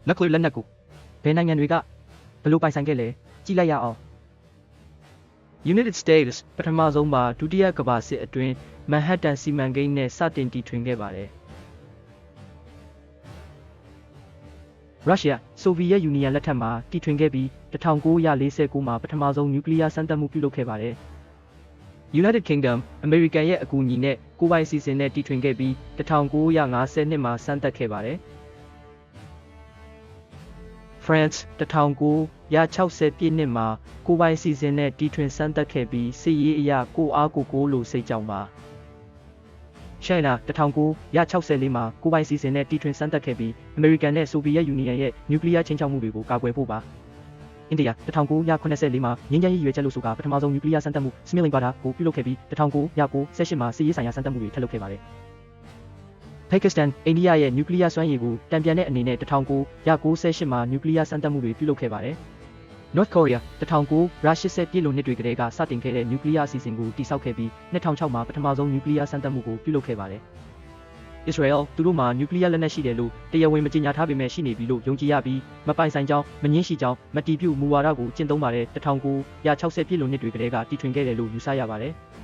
လက်ခွေလက်နက်ကိုဘယ်နိုင်ငံတွေကဘယ်လိုပိုင်ဆိုင်ခဲ့လဲကြည့်လိုက်ရအောင် United States ပထမဆုံးမှာဒုတိယကမ္ဘာစစ်အတွင်းမန်ဟတ်တန်စီမံကိန်းနဲ့စတင်တည်ထွင်ခဲ့ပါတယ်ရုရှားဆိုဗီယက်ယူနီယံလက်ထက်မှာတည်ထွင်ခဲ့ပြီး1949မှာပထမဆုံးနျူကလ িয়ার စမ်းသပ်မှုပြုလုပ်ခဲ့ပါတယ်United Kingdom အမေရိကန်ရဲ့အကူအညီနဲ့ကိုယ်ပိုင်စီစဉ်နဲ့တည်ထွင်ခဲ့ပြီး1950မှာစမ်းသပ်ခဲ့ပါတယ်France 1960ပြည့်နှစ်မှာကိုယ်ပိုင်စီစဉ်နဲ့တီထွင်စမ်းသပ်ခဲ့ပြီးစစ်ရေးအရာကိုအားကိုလိုစိတ်ကြောင့်ပါChina 1964မှာကိုယ်ပိုင်စီစဉ်နဲ့တီထွင်စမ်းသပ်ခဲ့ပြီးအမေရိကန်နဲ့ဆိုဗီယက်ယူနီယံရဲ့နျူကလ িয়ার ချင်းချောက်မှုတွေကိုကာကွယ်ဖို့ပါအိန္ဒိယ1984မှာငြိမ်းချမ်းရေးရွေးချက်လို့ဆိုကပထမဆုံးနျူကလ িয়ার စမ်းသပ်မှု Smiling Bada ကိုပြုလုပ်ခဲ့ပြီး1998မှာစစ်ရေးဆိုင်ရာစမ်းသပ်မှုတွေထပ်လုပ်ခဲ့ပါတယ်Pakistan အိန္ဒိယရဲ့နျူကလ িয়ার စွမ်းရည်ကိုတံပြန်တဲ့အနေနဲ့1998မှာနျူကလ িয়ার စမ်းသပ်မှုတွေပြုလုပ်ခဲ့ပါတယ်။ North Korea 1980ပြည့်လွန်နှစ်တွေကတည်းကစတင်ခဲ့တဲ့နျူကလ িয়ার အစီအစဉ်ကိုတည်ဆောက်ခဲ့ပြီး2006မှာပထမဆုံးနျူကလ িয়ার စမ်းသပ်မှုကိုပြုလုပ်ခဲ့ပါတယ်။ Israel သူတို့မှာနျူကလ িয়ার လက်နက်ရှိတယ်လို့တရားဝင်မကြေညာထားပေမဲ့ရှိနေပြီလို့ယုံကြည်ရပြီးမပိုင်ဆိုင်ကြောင်းမငြင်းရှိကြောင်းမတည်ပြုမူဝါဒကိုကျင့်သုံးပါတယ်1960ပြည့်လွန်နှစ်တွေကတည်းကတည်ထွင်ခဲ့တယ်လို့ယူဆရပါတယ်။